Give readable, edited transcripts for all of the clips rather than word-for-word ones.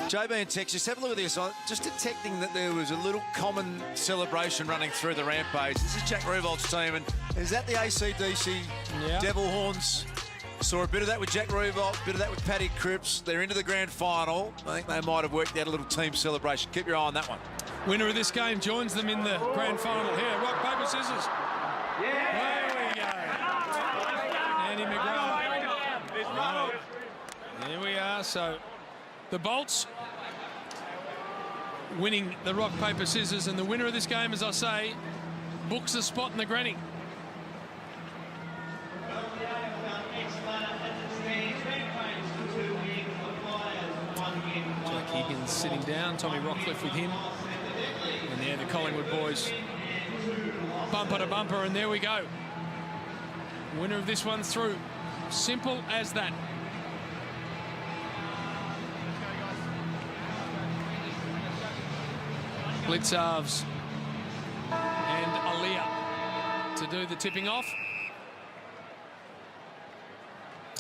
JB and Tex, just have a look at this. I'm just detecting that there was a little common celebration running through the rampage. This is Jack Ruvolt's team, and is that the ACDC Devil Horns? Saw a bit of that with Jack Ruvolt, a bit of that with Paddy Cripps. They're into the grand final. I think they might have worked out a little team celebration. Keep your eye on that one. Winner of this game joins them in the grand final here. Rock, paper, scissors. There we go. Andy McGrath. There we are. So the Bolts winning the rock, paper, scissors, and the winner of this game, as I say, books a spot in the granny. Jack Higgins sitting down, Tommy Rockcliffe with him. And there the Collingwood boys, bumper to bumper, and there we go. Winner of this one's through. Simple as that. Blitzarves and Aaliyah to do the tipping off.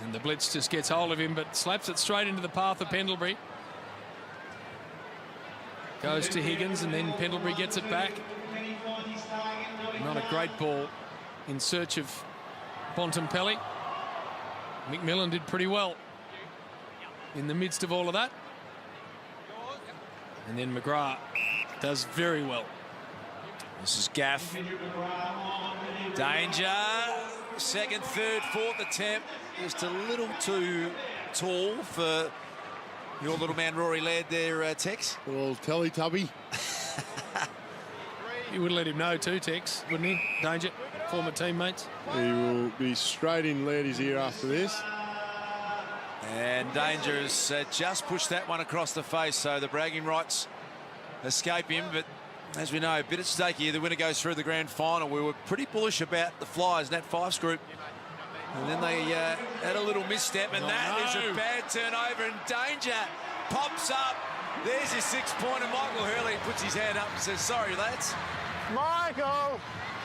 And the Blitz just gets hold of him, but slaps it straight into the path of Pendlebury. Goes to Higgins, and then Pendlebury gets it back. Not a great ball in search of Bontempelli. McMillan did pretty well in the midst of all of that. And then McGrath does very well. This is Gaff. Danger. Second, third, fourth attempt. Just a little too tall for your little man Rory Laird there, Tex. Well, Teletubby. You would let him know too, Tex, wouldn't he? Danger, former teammates. He will be straight in Lairdy's ear after this. And Danger has just pushed that one across the face, so the bragging rights escape him. But as we know, a bit at stake here. The winner goes through the grand final. We were pretty bullish about the Flyers, Nat Fife's group. And then they had a little misstep, and that is a bad turnover, and Danger pops up. There's his 6-pointer. Michael Hurley puts his hand up and says, sorry, lads. Michael!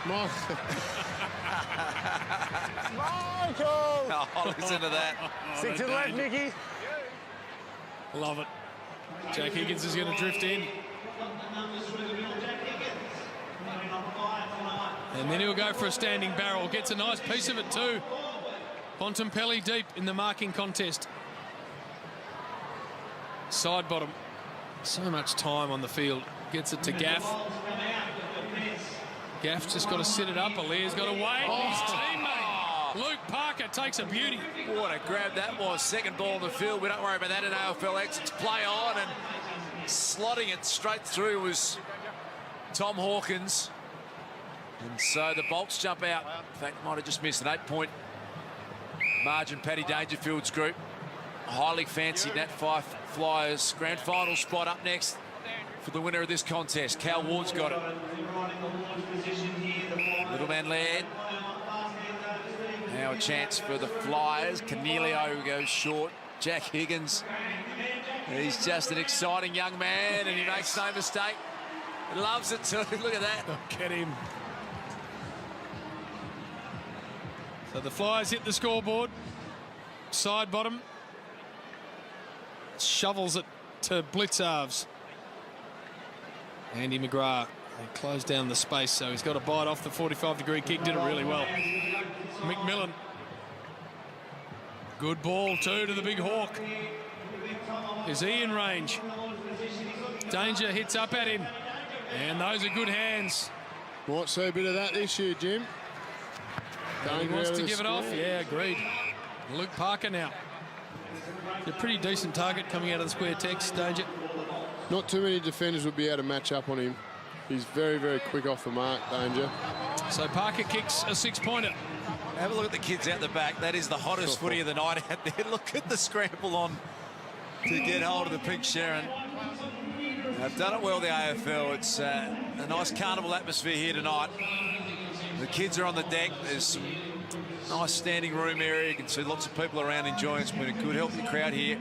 Michael! Oh, listen to that. Stick to the left, Nicky. Love it. Jack Higgins is going to drift in. And then he'll go for a standing barrel. Gets a nice piece of it too. Bontempelli deep in the marking contest. Side bottom. So much time on the field. Gets it to Gaff. Gaff's just got to sit it up. Aaliyah's got to wait. His teammate, Luke Parker, takes a beauty. What a grab that was. Second ball on the field. We don't worry about that in AFLX. It's play on, and slotting it straight through was Tom Hawkins. And so the Bolts jump out. In fact, might have just missed an 8-point margin. Paddy Dangerfield's group. Highly fancied Nat Fife Flyers grand final spot up next for the winner of this contest. Cal Ward's got it. Little man Laird. Now a chance for the Flyers. Cornelio goes short. Jack Higgins. He's just an exciting young man, and he makes no mistake. He loves it too. Look at that. Look at him. So the Flyers hit the scoreboard. Side bottom. Shovels it to Blitzarves. Andy McGrath. They closed down the space, so he's got to bite off the 45-degree kick. Did it really well. McMillan. Good ball too to the big hawk. Is he in range? Danger hits up at him. And those are good hands. Might see a bit of that this year, Jim. He wants to give it off. Yeah, agreed. Luke Parker now. A pretty decent target coming out of the square, Tex. Danger. Not too many defenders would be able to match up on him. He's very, very quick off the mark, Danger. So Parker kicks a 6-pointer. Have a look at the kids out the back. That is the hottest footy of the night out there. Look at the scramble on to get hold of the pink Sharon. They've done it well, the AFL. It's a nice carnival atmosphere here tonight. The kids are on the deck. There's some nice standing room area. You can see lots of people around enjoying it. It's been a good, healthy crowd here.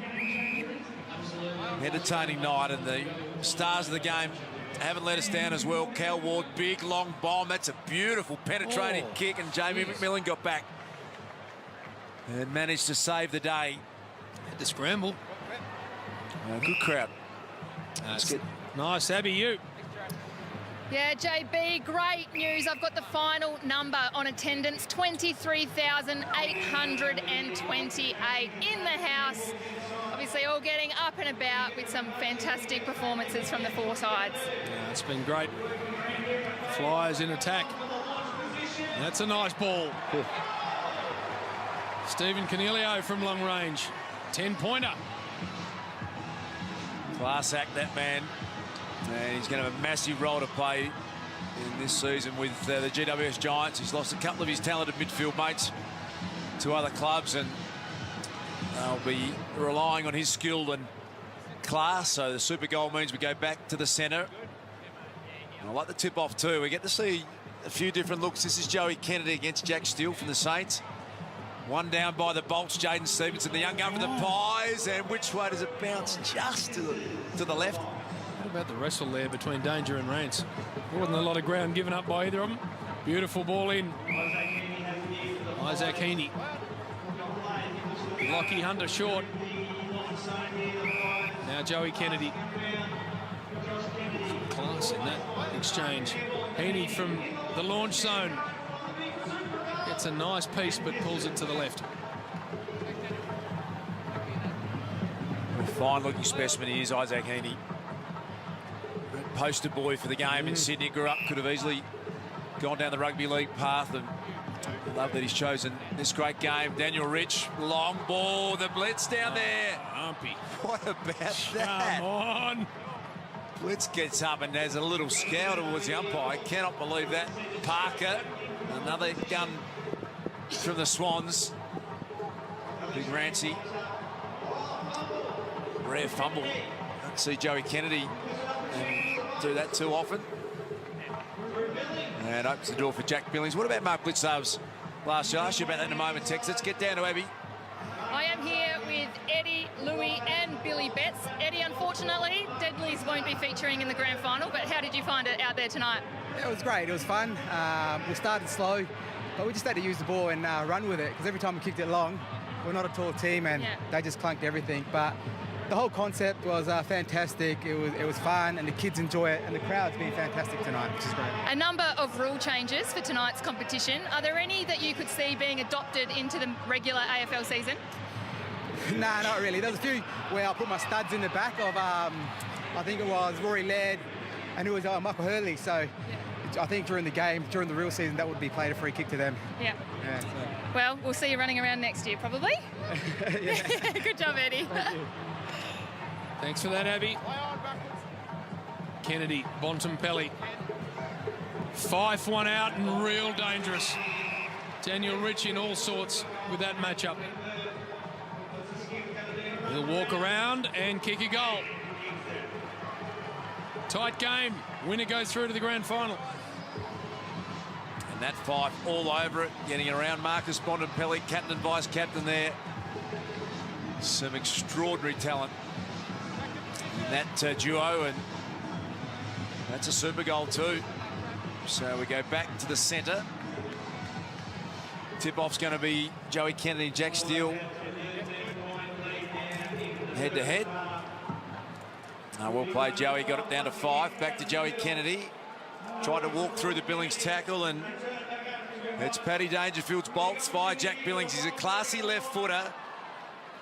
Entertaining night, and the stars of the game haven't let us down as well. Cal Ward, big long bomb. That's a beautiful penetrating kick, and Jamie McMillan got back and managed to save the day. Had to scramble. Good crowd. That's nice, Abby, you. Yeah, JB, great news. I've got the final number on attendance, 23,828 in the house. Obviously all getting up and about with some fantastic performances from the four sides. Yeah, it's been great. Flyers in attack. That's a nice ball. Stephen Canelio from long range. 10-pointer. Class act, that man. And he's going to have a massive role to play in this season with the GWS Giants. He's lost a couple of his talented midfield mates to other clubs, and they'll be relying on his skill and class. So the super goal means we go back to the centre. And I like the tip-off too. We get to see a few different looks. This is Joey Kennedy against Jack Steele from the Saints. One down by the Bolts, Jaden Stevenson, the young gun for the Pies. And which way does it bounce? Just to the left. What about the wrestle there between Danger and Rance? There wasn't a lot of ground given up by either of them. Beautiful ball in. Isaac Heaney. Lockie Hunter short. Now Joey Kennedy. Class in that exchange. Heaney from the launch zone. Gets a nice piece but pulls it to the left. A fine-looking specimen he is, Isaac Heaney. Poster boy for the game in Sydney. Grew up, could have easily gone down the rugby league path, and I love that he's chosen this great game. Daniel Rich, long ball, the blitz down there. Humpy. What about that? Come on. Blitz gets up and has a little scowl towards the umpire. I cannot believe that. Parker, another gun from the Swans. Big Rancy. Rare fumble. Don't see Joey Kennedy do that too often. And opens the door for Jack Billings. What about Mark Blitzarve's last year? I'll ask you about that in a moment, Tex. Let's get down to Abby. I am here with Eddie, Louis and Billy Betts. Eddie, unfortunately, Deadlies won't be featuring in the grand final, but how did you find it out there tonight? It was great. It was fun. We started slow, but we just had to use the ball and run with it, because every time we kicked it long, we're not a tall team, and they just clunked everything. But the whole concept was fantastic. It was fun, and the kids enjoy it, and the crowd's been fantastic tonight, which is great. A number of rule changes for tonight's competition. Are there any that you could see being adopted into the regular AFL season? Nah, not really. There's a few where I put my studs in the back of, I think it was Rory Laird, and it was Michael Hurley. So I think during the game, during the real season, that would be played a free kick to them. Yeah. So. Well, we'll see you running around next year, probably. Good job, Eddie. Thank you. Thanks for that, Abby. Kennedy, Bontempelli. Fife one out and real dangerous. Daniel Rich in all sorts with that matchup. He'll walk around and kick a goal. Tight game. Winner goes through to the grand final. And that Fife all over it, getting around Marcus Bontempelli, captain and vice-captain there. Some extraordinary talent in that duo, and that's a super goal too. So we go back to the centre. Tip-off's going to be Joey Kennedy and Jack Steele head-to-head. Well played, Joey. Got it down to 5. Back to Joey Kennedy. Tried to walk through the Billings tackle, and it's Paddy Dangerfield's bolts via Jack Billings. He's a classy left footer.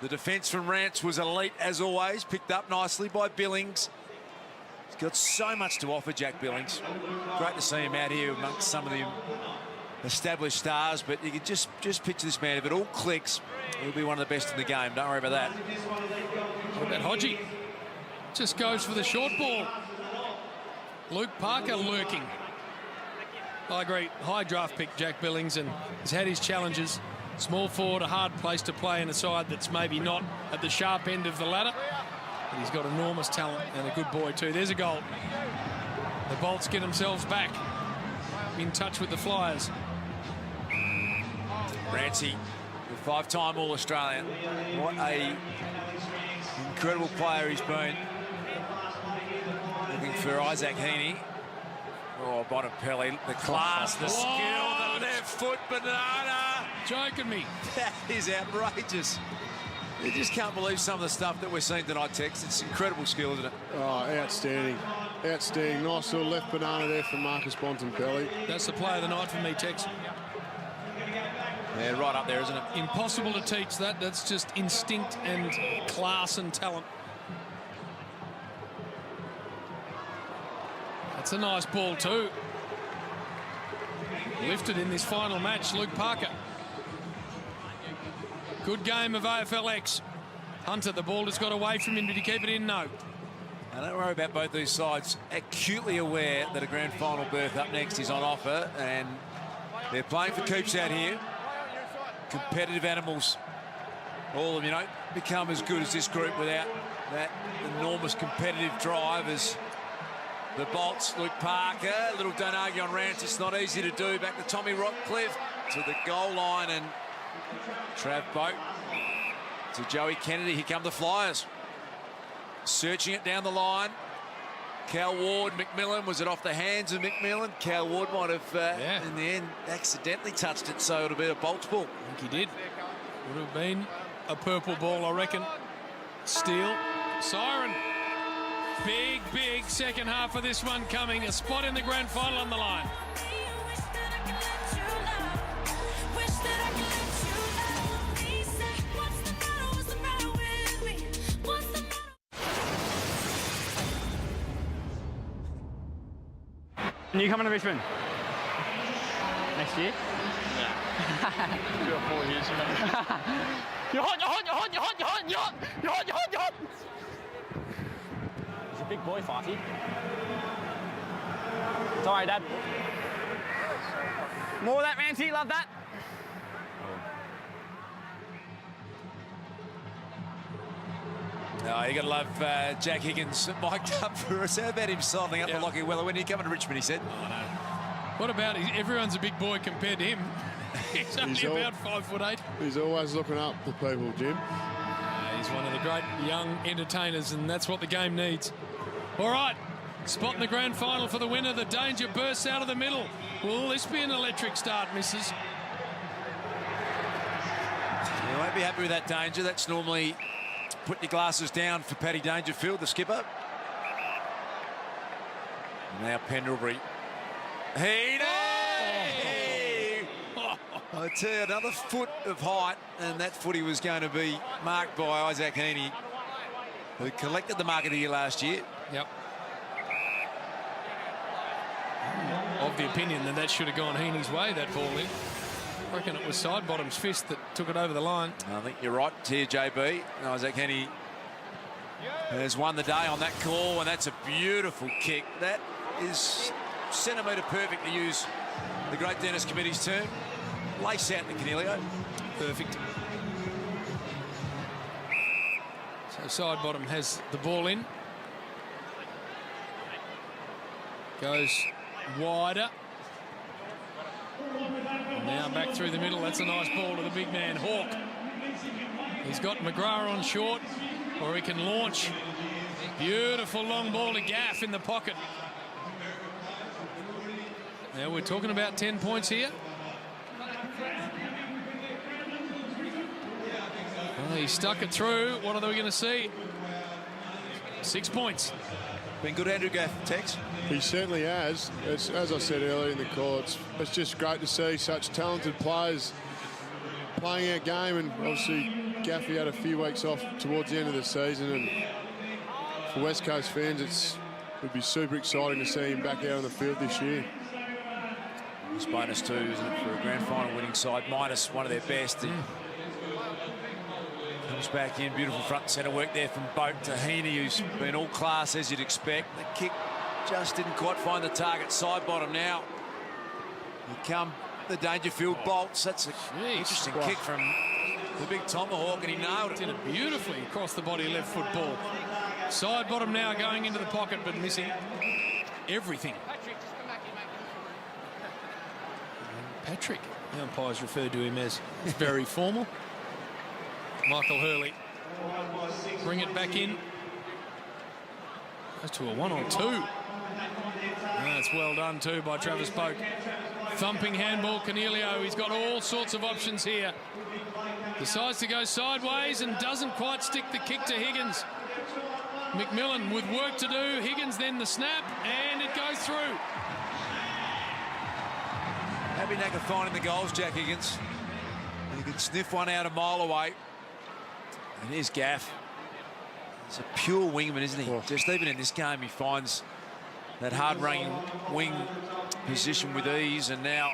The defence from Rance was elite as always. Picked up nicely by Billings. He's got so much to offer, Jack Billings. Great to see him out here amongst some of the established stars, but you can just picture this man. If it all clicks, he'll be one of the best in the game. Don't worry about that. What about Hodgie? Just goes for the short ball. Luke Parker lurking. I agree. High draft pick, Jack Billings, and he's had his challenges. Small forward, a hard place to play in a side that's maybe not at the sharp end of the ladder. But he's got enormous talent and a good boy too. There's a goal. The Bolts get themselves back in touch with the Flyers. Rancy, the 5-time All-Australian. What a incredible player he's been. Looking for Isaac Heaney. Oh, Bontempelli, the class, the skill, the left foot banana. Joking me. That is outrageous. You just can't believe some of the stuff that we're seeing tonight, Tex. It's incredible skill, isn't it? Oh, outstanding. Outstanding. Nice little left banana there from Marcus Bontempelli. That's the play of the night for me, Tex. Yeah, right up there, isn't it? Impossible to teach that. That's just instinct and class and talent. That's a nice ball too. Lifted in this final match, Luke Parker. Good game of AFLX. Hunter, the ball has got away from him. Did he keep it in? No. Now, don't worry about both these sides. Acutely aware that a grand final berth up next is on offer, and they're playing for keeps out here. Competitive animals. All of them, you know, become as good as this group without that enormous competitive drive as the Bolts. Luke Parker, a little don't argue on Rance. It's not easy to do. Back to Tommy Rockcliffe to the goal line, and Trav Boat to Joey Kennedy. Here come the Flyers. Searching it down the line. Cal Ward, McMillan. Was it off the hands of McMillan? Cal Ward might have, in the end, accidentally touched it, so it'll be a Bolts ball. I think he did. Would have been a purple ball, I reckon. Steele. Siren. Big, big second half of this one coming. A spot in the grand final on the line. And you coming to Richmond? Next year? Yeah. 3 or 4 years from now. You're hot, you're hot, you're hot, you're hot, you're hot, you're hot, you're hot, you're hot, you're hot. He's a big boy, Farty. Sorry, Dad. More of that, Ranty, love that. Oh, you got to love Jack Higgins mic'd up for us. How about him sidling up the Lockie Weller? When you coming to Richmond, he said. Oh, no. What about everyone's a big boy compared to him? He's only about 5'8". He's always looking up to people, Jim. He's one of the great young entertainers, and that's what the game needs. All right, spot in the grand final for the winner. The danger bursts out of the middle. Will this be an electric start, missus? You won't be happy with that danger. That's normally putting your glasses down for Paddy Dangerfield, the skipper. Now Pendlebury. Heaney! I tell you, another foot of height, and that footy was going to be marked by Isaac Heaney, who collected the mark of the year last year. Yep. Of the opinion that should have gone Heaney's way, that ball in. I reckon it was Sidebottom's fist that took it over the line. I think you're right here, JB. Isaac Heaney has won the day on that call, and that's a beautiful kick. That is centimetre perfect, to use the great Dennis Committee's term. Lace out the Canelio. Perfect. So Sidebottom has the ball in. Goes wider. Now back through the middle. That's a nice ball to the big man, Hawke. He's got McGrath on short, or he can launch. Beautiful long ball to Gaff in the pocket. Now we're talking about 10 points here. Well, he stuck it through. What are we going to see? 6 points. Been good, Andrew Gaff, Tex. He certainly has. As I said earlier in the call, it's just great to see such talented players playing our game, and obviously Gaffy had a few weeks off towards the end of the season, and for West Coast fans it would be super exciting to see him back out on the field this year. It's bonus too, isn't it, for a grand final winning side, minus one of their best. Comes back in, beautiful front and centre work there from Boat to Heaney, who's been all class as you'd expect. The kick just didn't quite find the target. Sidebottom now. Here come the Dangerfield Bolts. That's an interesting kick from the big tomahawk, and he nailed it. Did it beautifully across the body, left foot ball. Sidebottom now going into the pocket, but missing everything. Patrick, the umpires referred to him as very formal. Michael Hurley, bring it back in. Goes to a 1 or 2. That's well done too by Travis Boak. Thumping handball, Canelio. He's got all sorts of options here. Decides to go sideways and doesn't quite stick the kick to Higgins. McMillan with work to do. Higgins then the snap, and it goes through. Happy Knacker finding the goals, Jack Higgins. And he could sniff one out a mile away. And here's Gaff. He's a pure wingman, isn't he? Just even in this game, he finds that hard-running wing position with ease, and now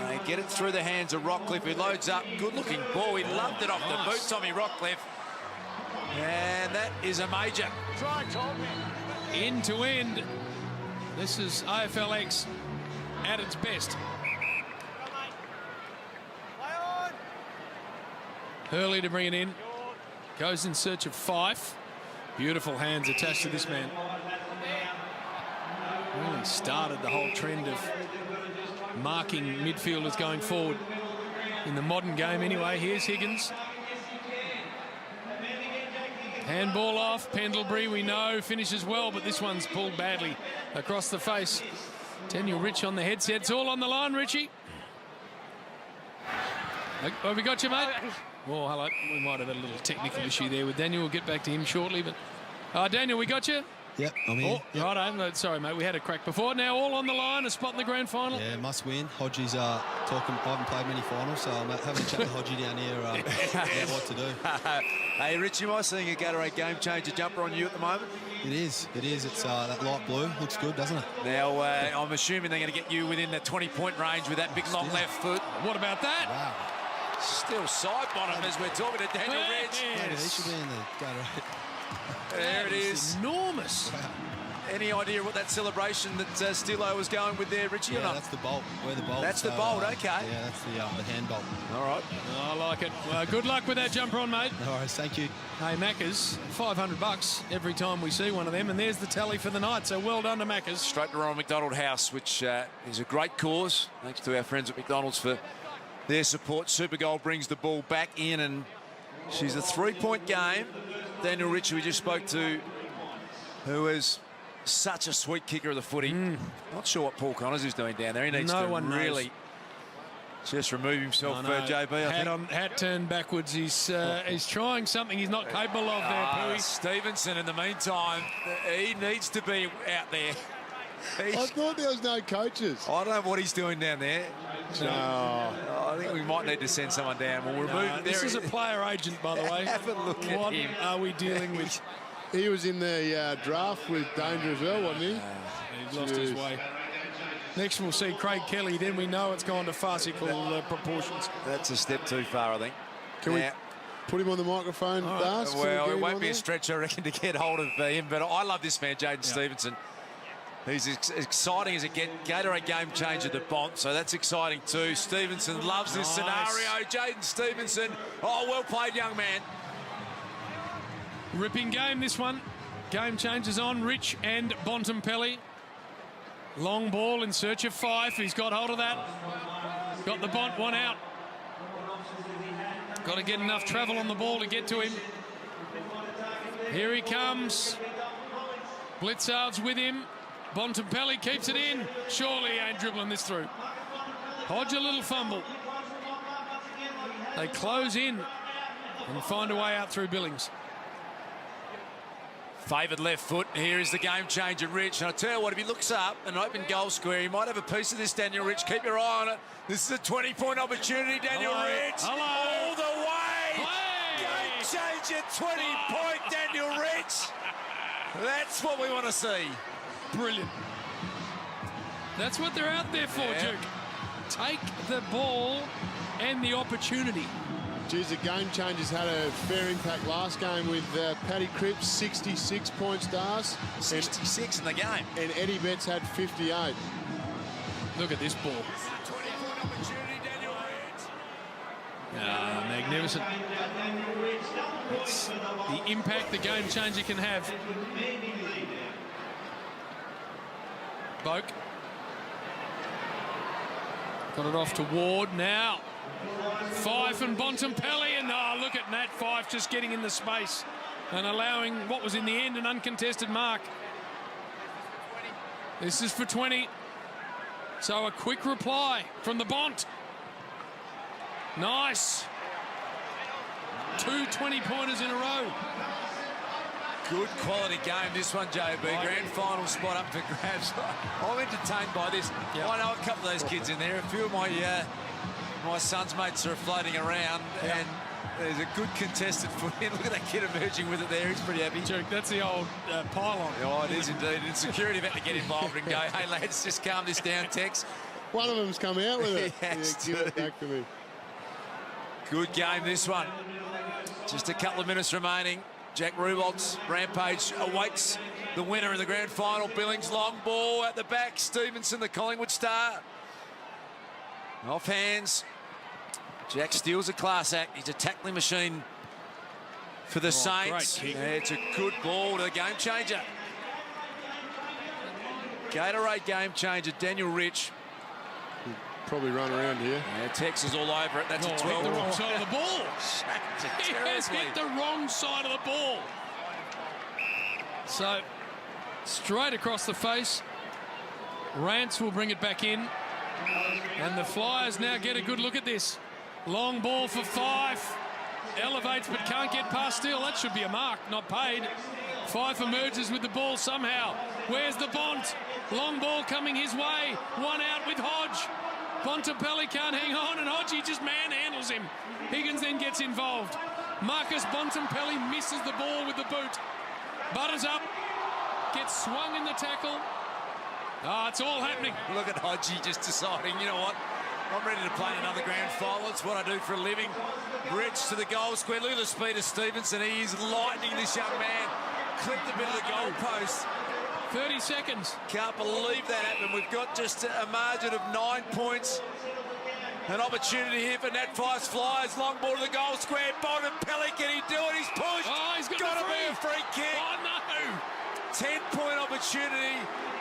they get it through the hands of Rockcliffe, who loads up. Good-looking ball. He loved it off the boot, Tommy Rockcliffe. And that is a major. Try, Tom. End to end. This is AFLX at its best. Hurley to bring it in. Goes in search of Fife. Beautiful hands attached to this man. Really started the whole trend of marking midfielders going forward in the modern game anyway. Here's Higgins. Handball off. Pendlebury, we know, finishes well, but this one's pulled badly across the face. Daniel Rich on the headset. It's all on the line, Richie. Have we got you, mate? Oh, hello. We might have had a little technical issue there with Daniel. We'll get back to him shortly. But Daniel, we got you? Yep, I'm here. Oh, yep. Right, sorry, mate. We had a crack before. Now all on the line, a spot in the grand final. Yeah, must win. Hodgie's talking. I haven't played many finals, so I'm having a chat with Hodgie down here about what to do. Hey, Rich, am I seeing a Gatorade game changer jumper on you at the moment? It is. It's that light blue. Looks good, doesn't it? Now, I'm assuming they're going to get you within the 20-point range with that big long left foot. What about that? Wow. Still side bottom as we're talking to Daniel Rich. Maybe he should be in the Gatorade. There it is. Enormous. Wow. Any idea what that celebration that Stillo was going with there, Richie, or Yeah, not? that's the bolt. We're the bolt. That's the bolt, okay. Yeah, that's the hand bolt. All right. I like it. Well, good luck with that jumper on, mate. No worries, thank you. Hey, Maccas, $500 every time we see one of them, and there's the tally for the night, so well done to Maccas. Straight to Ronald McDonald House, which is a great cause. Thanks to our friends at McDonald's for their support. Super Gold brings the ball back in, and she's a three-point game. Daniel Rich, we just spoke to, who is such a sweet kicker of the footy. Not sure what Paul Connors is doing down there. He needs to really just remove himself, JB, I think. Hat turned backwards. He's trying something he's not capable of there, Pooey. Stevenson, in the meantime, he needs to be out there. I thought there was no coaches. I don't know what he's doing down there. No. I think we might need to send someone down. We'll remove. This is a player agent, by the way. Have a look at what him. are we dealing with? He was in the draft with Danger as well, wasn't he? He lost his way. Next we'll see Craig Kelly, then we know it's gone to farcical proportions. That's a step too far, I think. Can we put him on the microphone, Dars? Well, it won't be a stretch, I reckon, to get hold of him, but I love this man, Jaden Stevenson. He's as exciting as it gets. Gatorade game changer to Bont, so that's exciting too. Stevenson loves this scenario. Jaden Stevenson, well played, young man. Ripping game, this one. Game changes on. Rich and Bontempelli. Long ball in search of Fife. He's got hold of that. Got the Bont one out. Got to get enough travel on the ball to get to him. Here he comes. Blitzard's with him. Bontempelli keeps it in. Surely he ain't dribbling this through. Hodge a little fumble. They close in and find a way out through Billings. Favoured left foot. Here is the game changer, Rich. And I tell you what, if he looks up an open goal square, he might have a piece of this, Daniel Rich. Keep your eye on it. This is a 20-point opportunity, Daniel Rich. All the way. Game changer, 20-point, Daniel Rich. That's what we want to see. Brilliant. That's what they're out there for, Duke. Take the ball and the opportunity. Geez, the game changers had a fair impact last game with Paddy Cripps, 66 points, Dars. 66 in the game. And Eddie Betts had 58. Look at this ball. Magnificent. It's the impact the game changer can have. Boak. Got it off to Ward now. Fife and Bontempelli, and look at Nat Fife just getting in the space and allowing what was in the end an uncontested mark. This is for 20. So a quick reply from the Bont. Nice. 2 20-pointers in a row. Good quality game, this one, JB. Grand final spot up for grabs. I'm entertained by this. Yep. I know a couple of those kids in there. A few of my son's mates are floating around, and there's a good contested foot in. Look at that kid emerging with it there. He's pretty happy. Duke, that's the old pylon. Oh, it is indeed. And security had to get involved and go, hey, lads, just calm this down, Tex. One of them's come out with it. Yes, give it back to me. Good game, this one. Just a couple of minutes remaining. Jack Rubolt's Rampage awaits the winner in the grand final. Billings, long ball at the back. Stevenson, the Collingwood star. Off hands. Jack steals a class act. He's a tackling machine for the Saints. Great kick. It's a good ball to the game changer. Gatorade game changer, Daniel Rich. Probably run around here. Yeah, Tex is all over it. That's a 12. Hit the wrong side of the ball. He has Terribly. hit the wrong side of the ball. So, straight across the face. Rance will bring it back in. And the Flyers now get a good look at this. Long ball for Fife. Elevates but can't get past Steele. That should be a mark, not paid. Fife emerges with the ball somehow. Where's the Bont? Long ball coming his way. One out with Hodge. Bontempelli can't hang on, and Hodgie just manhandles him. Higgins then gets involved. Marcus Bontempelli misses the ball with the boot. Butters up. Gets swung in the tackle. It's all happening. Look at Hodgie just deciding, you know what? I'm ready to play another grand final. It's what I do for a living. Rich to the goal square. Look at the speed of Stevenson. He is lightning, this young man. Clipped a bit of the goal post. 30 seconds. Can't believe that happened. We've got just a margin of 9 points. An opportunity here for Nat Fife's Flyers. Long ball to the goal square. Bontempelli, can he do it? He's pushed. Oh, he's got to the be a free kick. Oh, no. 10-point opportunity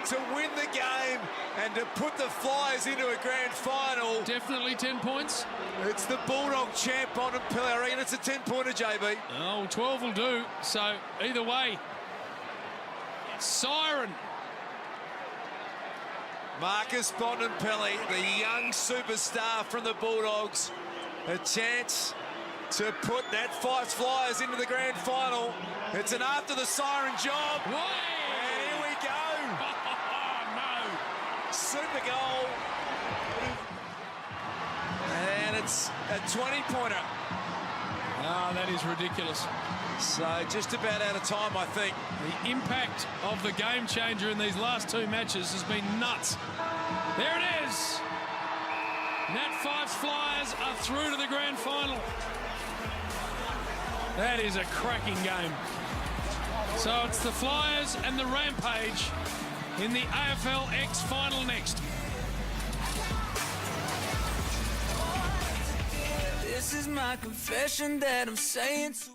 to win the game and to put the Flyers into a grand final. Definitely 10 points. It's the Bulldog champ, Bontempelli. I reckon it's a 10-pointer, JB. Oh, 12 will do. So, either way, siren. Marcus Bontempelli, the young superstar from the Bulldogs. A chance to put Nat Fife's Flyers into the grand final. It's an after the siren job. Way. And here we go. Oh, no. Super goal. And it's a 20-pointer. Oh, that is ridiculous. So just about out of time, I think. The impact of the game changer in these last 2 matches has been nuts. There it is. Nat Fife's Flyers are through to the grand final. That is a cracking game. So it's the Flyers and the Rampage in the AFLX final next. This is my confession that I'm saying to